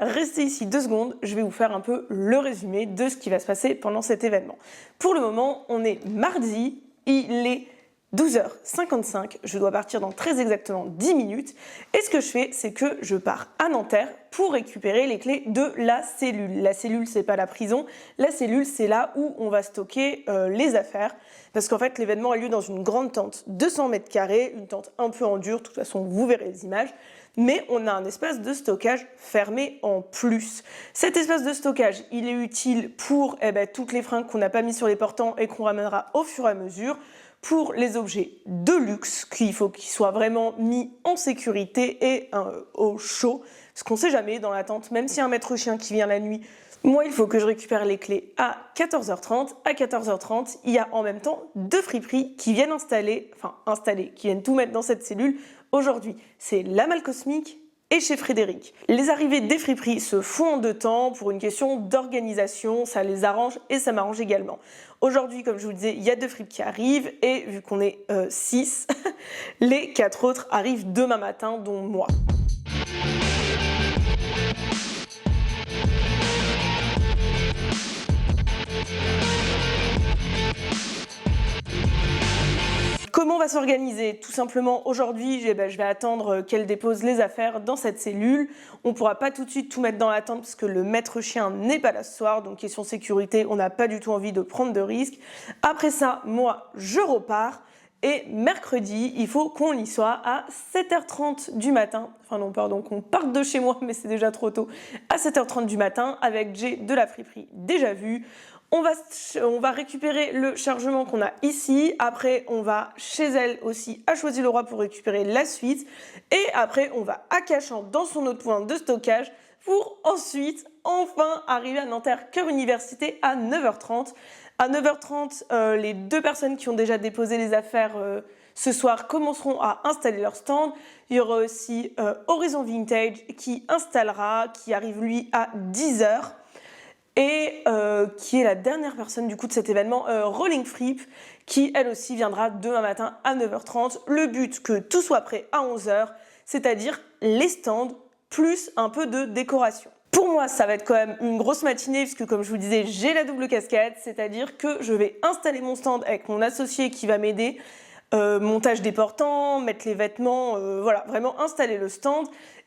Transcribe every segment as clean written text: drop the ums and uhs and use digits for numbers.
restez ici 2 secondes, je vais vous faire un peu le résumé de ce qui va se passer pendant cet événement. Pour le moment, on est mardi, il est 12h55, je dois partir dans très exactement 10 minutes. Et ce que je fais, c'est que je pars à Nanterre pour récupérer les clés de la cellule. La cellule, c'est pas la prison, la cellule, c'est là où on va stocker les affaires. Parce qu'en fait, l'événement a lieu dans une grande tente, 200 mètres carrés, une tente un peu en dur, de toute façon, vous verrez les images. Mais on a un espace de stockage fermé en plus. Cet espace de stockage, il est utile pour toutes les fringues qu'on n'a pas mis sur les portants et qu'on ramènera au fur et à mesure, pour les objets de luxe, qu'il faut qu'ils soient vraiment mis en sécurité et au chaud, parce qu'on ne sait jamais dans la tente, même s'il y a un maître chien qui vient la nuit, moi il faut que je récupère les clés à 14h30. À 14h30, il y a en même temps 2 friperies qui viennent qui viennent tout mettre dans cette cellule. Aujourd'hui, c'est la Malle Cosmique et chez Frédéric. Les arrivées des friperies se font en 2 temps pour une question d'organisation, ça les arrange et ça m'arrange également. Aujourd'hui, comme je vous le disais, il y a 2 fripes qui arrivent et vu qu'on est 6, les 4 autres arrivent demain matin, dont moi. Comment on va s'organiser? Tout simplement, aujourd'hui, je vais attendre qu'elle dépose les affaires dans cette cellule. On ne pourra pas tout de suite tout mettre dans la tente parce que le maître chien n'est pas là ce soir. Donc, question sécurité, on n'a pas du tout envie de prendre de risques. Après ça, moi, je repars. Et mercredi, il faut qu'on y soit à 7h30 du matin. Enfin non, pardon, qu'on parte de chez moi, mais c'est déjà trop tôt. À 7h30 du matin, avec Jay de la friperie déjà vue. On va récupérer le chargement qu'on a ici. Après, on va chez elle aussi à Choisy-le-Roi pour récupérer la suite. Et après, on va à Cachan dans son autre point de stockage pour ensuite, enfin, arriver à Nanterre Cœur Université à 9h30. À 9h30, les 2 personnes qui ont déjà déposé les affaires ce soir commenceront à installer leur stand. Il y aura aussi Horizon Vintage qui installera, qui arrive lui à 10h. Et qui est la dernière personne du coup de cet événement, Rolling Fripe, qui elle aussi viendra demain matin à 9h30. Le but que tout soit prêt à 11h, c'est-à-dire les stands plus un peu de décoration. Pour moi, ça va être quand même une grosse matinée puisque comme je vous disais, j'ai la double casquette, c'est-à-dire que je vais installer mon stand avec mon associé qui va m'aider, montage des portants, mettre les vêtements, voilà, vraiment installer le stand.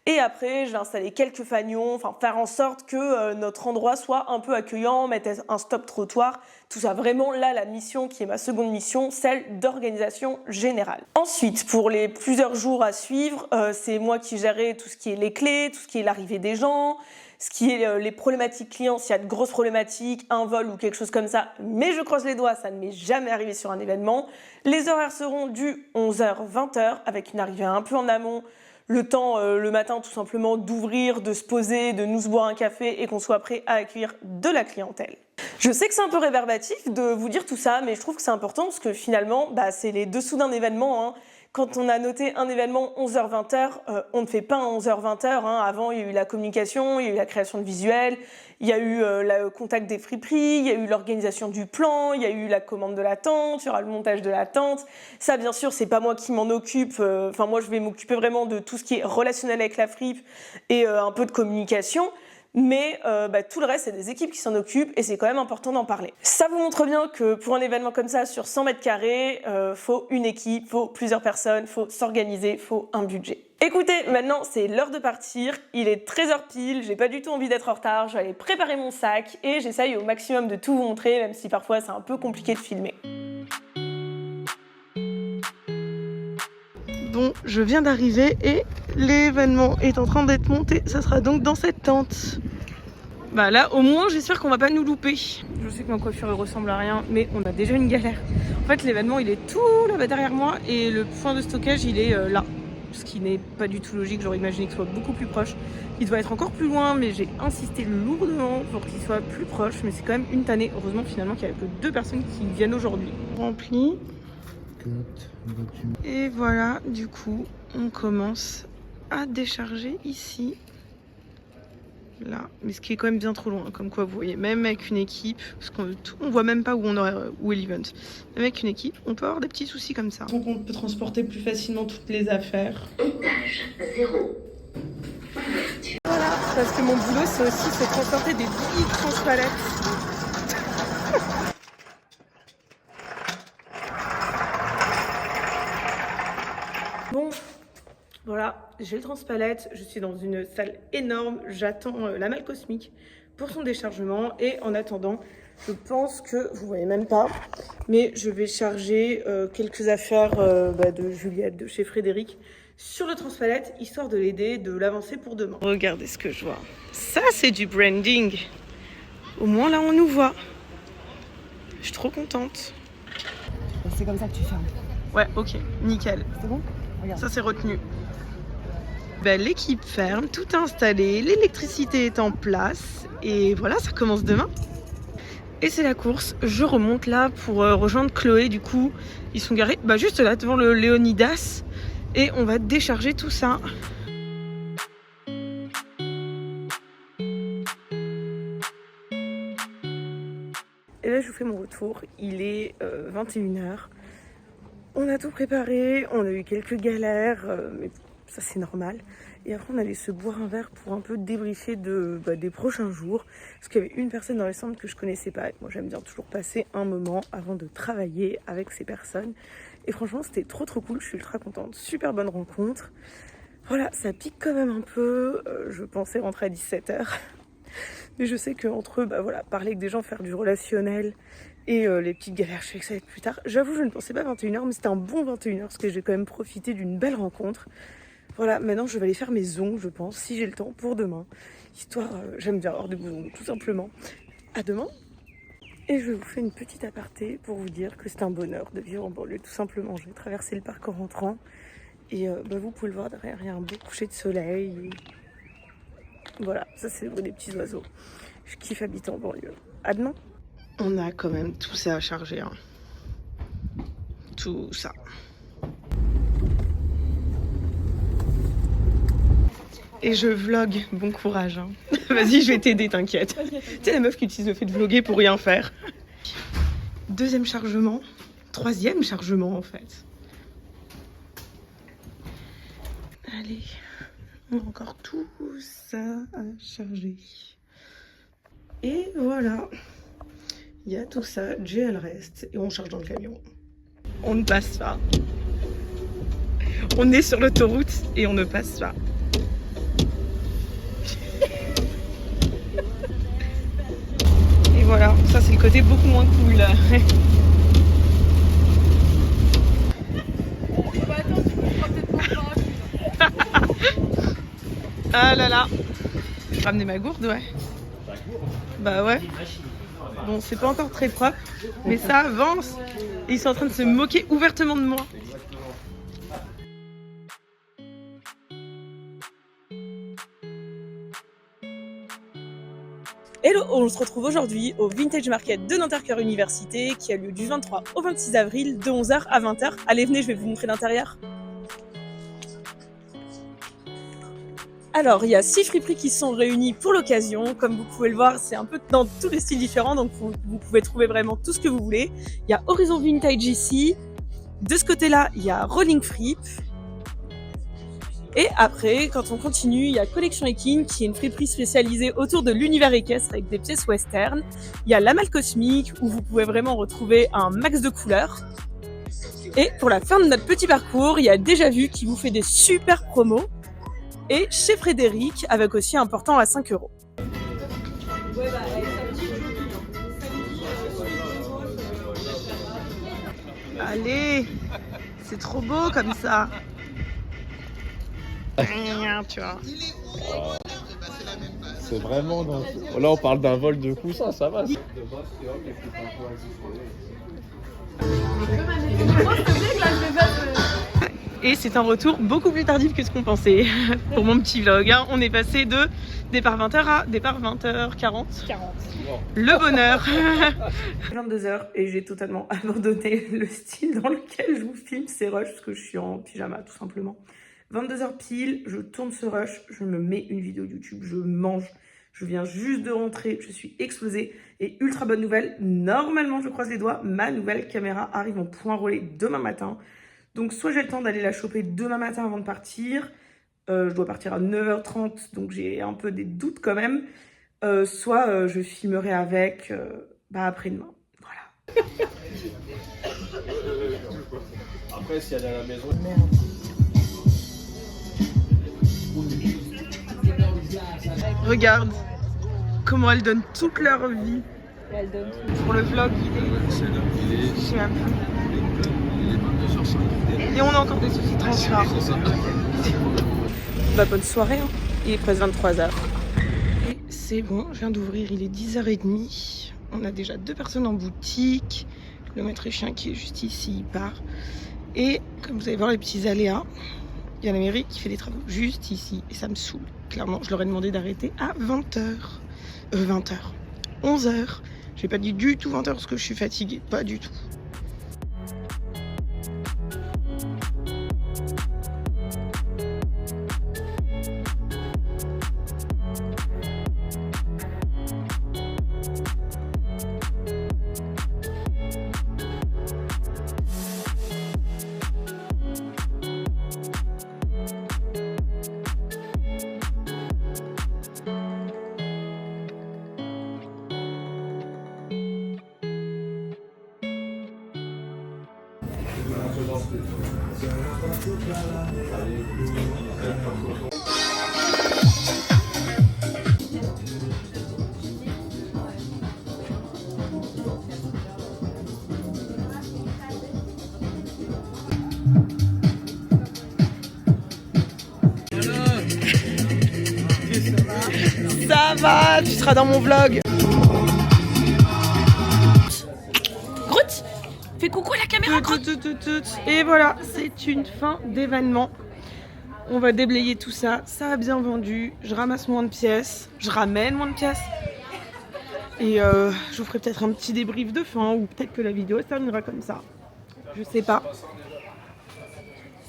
Et après, je vais installer quelques fanions, enfin faire en sorte que notre endroit soit un peu accueillant, mettre un stop trottoir, tout ça. Vraiment là, la mission qui est ma seconde mission, celle d'organisation générale. Ensuite, pour les plusieurs jours à suivre, c'est moi qui gérerai tout ce qui est les clés, tout ce qui est l'arrivée des gens, ce qui est les problématiques clients, s'il y a de grosses problématiques, un vol ou quelque chose comme ça. Mais je croise les doigts, ça ne m'est jamais arrivé sur un événement. Les horaires seront du 11h-20h avec une arrivée un peu en amont. Le temps, le matin, tout simplement, d'ouvrir, de se poser, de nous boire un café et qu'on soit prêt à accueillir de la clientèle. Je sais que c'est un peu réverbatif de vous dire tout ça, mais je trouve que c'est important parce que finalement, c'est les dessous d'un événement. Quand on a noté un événement 11h-20h, on ne fait pas un 11h-20h. Avant, il y a eu la communication, il y a eu la création de visuels, il y a eu le contact des friperies, il y a eu l'organisation du plan, il y a eu la commande de la tente, il y aura le montage de la tente. Ça, bien sûr, c'est pas moi qui m'en occupe. Moi, je vais m'occuper vraiment de tout ce qui est relationnel avec la fripe et un peu de communication. Mais tout le reste, c'est des équipes qui s'en occupent et c'est quand même important d'en parler. Ça vous montre bien que pour un événement comme ça, sur 100 mètres carrés, faut une équipe, faut plusieurs personnes, faut s'organiser, faut un budget. Écoutez, maintenant c'est l'heure de partir, il est 13h pile, j'ai pas du tout envie d'être en retard, je vais aller préparer mon sac et j'essaye au maximum de tout vous montrer, même si parfois c'est un peu compliqué de filmer. Bon, je viens d'arriver et l'événement est en train d'être monté. Ça sera donc dans cette tente. Là, au moins, j'espère qu'on va pas nous louper. Je sais que ma coiffure elle ressemble à rien, mais on a déjà une galère. En fait, l'événement il est tout là-bas derrière moi et le point de stockage il est là. Ce qui n'est pas du tout logique, j'aurais imaginé qu'il soit beaucoup plus proche. Il doit être encore plus loin, mais j'ai insisté lourdement pour qu'il soit plus proche. Mais c'est quand même une tannée. Heureusement finalement qu'il n'y a que 2 personnes qui viennent aujourd'hui. Rempli. Et voilà, du coup, on commence à décharger ici. Là, mais ce qui est quand même bien trop loin, comme quoi vous voyez, même avec une équipe, parce qu'on voit même pas où est l'event. Même avec une équipe, on peut avoir des petits soucis comme ça. Donc on peut transporter plus facilement toutes les affaires. Étage 0. Voilà, Parce que mon boulot, c'est aussi se transporter des big transpalettes. Bon, voilà, j'ai le transpalette, je suis dans une salle énorme, j'attends la malle cosmique pour son déchargement et en attendant, je pense que, vous voyez même pas, mais je vais charger quelques affaires de Juliette, de chez Frédéric, sur le transpalette, histoire de l'aider, de l'avancer pour demain. Regardez ce que je vois. Ça, c'est du branding. Au moins, là, on nous voit. Je suis trop contente. C'est comme ça que tu fermes. Ouais, ok, nickel. C'est bon? Regarde. Ça, c'est retenu. Ben, l'équipe ferme, tout est installé, l'électricité est en place. Et voilà, ça commence demain. Et c'est la course. Je remonte là pour rejoindre Chloé. Du coup, ils sont garés juste là, devant le Léonidas. Et on va décharger tout ça. Et là, je vous fais mon retour. Il est 21h. On a tout préparé. On a eu quelques galères, mais ça, c'est normal. Et après, on allait se boire un verre pour un peu débriefer des prochains jours. Parce qu'il y avait une personne dans les centres que je connaissais pas. Et moi, j'aime bien toujours passer un moment avant de travailler avec ces personnes. Et franchement, c'était trop cool. Je suis ultra contente. Super bonne rencontre. Voilà, ça pique quand même un peu. Je pensais rentrer à 17h. Mais je sais qu'entre eux, parler avec des gens, faire du relationnel et les petites galères, je sais que ça va être plus tard. J'avoue, je ne pensais pas 21h, mais c'était un bon 21h parce que j'ai quand même profité d'une belle rencontre. Voilà, maintenant je vais aller faire mes ongles, je pense, si j'ai le temps, pour demain. Histoire, j'aime bien avoir des beaux ongles, tout simplement. À demain. Et je vous fais une petite aparté pour vous dire que c'est un bonheur de vivre en banlieue, tout simplement. Je vais traverser le parc en rentrant. Et vous pouvez le voir derrière, il y a un beau coucher de soleil. Voilà, ça c'est le bruit des petits oiseaux. Je kiffe habiter en banlieue. À demain. On a quand même tout ça à charger. Hein. Tout ça. Et je vlog, bon courage. Hein. Vas-y, je vais t'aider, t'inquiète. Tu sais, la meuf qui utilise le fait de vlogger pour rien faire. Deuxième chargement. Troisième chargement, en fait. Allez, on a encore tout ça à charger. Et voilà. Il y a tout ça, GL reste, et on charge dans le camion. On ne passe pas. On est sur l'autoroute et on ne passe pas. Et voilà, ça c'est le côté beaucoup moins cool. Ah là là. Je vais ramener ma gourde, ouais. Bah ouais. Bon, c'est pas encore très propre, mais ça avance. Et ils sont en train de se moquer ouvertement de moi. Hello, on se retrouve aujourd'hui au Vintage Market de Nanterre Cœur Université qui a lieu du 23 au 26 avril de 11h à 20h. Allez, venez, je vais vous montrer l'intérieur. Alors, il y a 6 friperies qui sont réunies pour l'occasion. Comme vous pouvez le voir, c'est un peu dans tous les styles différents, donc vous pouvez trouver vraiment tout ce que vous voulez. Il y a Horizon Vintage ici. De ce côté-là, il y a Rolling Fripe. Et après, quand on continue, il y a Collection Ekin, qui est une friperie spécialisée autour de l'univers équestre avec des pièces western. Il y a La Malle Cosmique, où vous pouvez vraiment retrouver un max de couleurs. Et pour la fin de notre petit parcours, il y a Déjà Vu qui vous fait des super promos. Et chez Frédéric, avec aussi un portant à 5 €. Allez, c'est trop beau comme ça. Tu vois. C'est vraiment dans... Là on parle d'un vol de coussins, ça va. Et c'est un retour beaucoup plus tardif que ce qu'on pensait pour mon petit vlog. Hein. On est passé de départ 20h à départ 20h40. Le bonheur. 22h et j'ai totalement abandonné le style dans lequel je vous filme ces rushs parce que je suis en pyjama tout simplement. 22h pile, je tourne ce rush, je me mets une vidéo YouTube, je mange. Je viens juste de rentrer, je suis explosée. Et ultra bonne nouvelle, normalement je croise les doigts, ma nouvelle caméra arrive en point relais demain matin. Donc soit j'ai le temps d'aller la choper demain matin avant de partir, je dois partir à 9h30, donc j'ai un peu des doutes quand même. Soit je filmerai avec après-demain. Voilà. Après, si elle est à la maison. Regarde comment elles donnent toute leur vie. Elle donne tout. Pour le vlog, je sais même plus. Et on a encore des soucis de transport. Bonne soirée, hein. Il est presque 23h. Et c'est bon, je viens d'ouvrir, il est 10h30. On a déjà 2 personnes en boutique. Le maître chien qui est juste ici, il part. Et comme vous allez voir les petits aléas, il y a la mairie qui fait des travaux juste ici. Et ça me saoule. Clairement, je leur ai demandé d'arrêter à 20h. 20h. 11h. J'ai pas dit du tout 20h parce que je suis fatiguée. Pas du tout. Ça va, tu seras dans mon vlog. Groot, fais coucou à la caméra. Et voilà, c'est une fin d'événement. On va déblayer tout ça. Ça a bien vendu. Je ramasse moins de pièces. Je ramène moins de pièces. Et je vous ferai peut-être un petit débrief de fin. Ou peut-être que la vidéo se terminera comme ça. Je sais pas.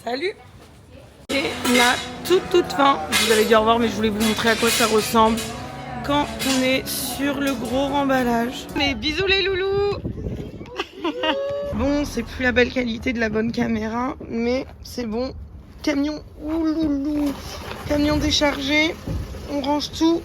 Salut. Et la toute fin. Je vous avais dit au revoir, mais je voulais vous montrer à quoi ça ressemble quand on est sur le gros remballage. Mais bisous les loulous. Bon, c'est plus la belle qualité de la bonne caméra, mais c'est bon. Camion, ouloulou, camion déchargé, on range tout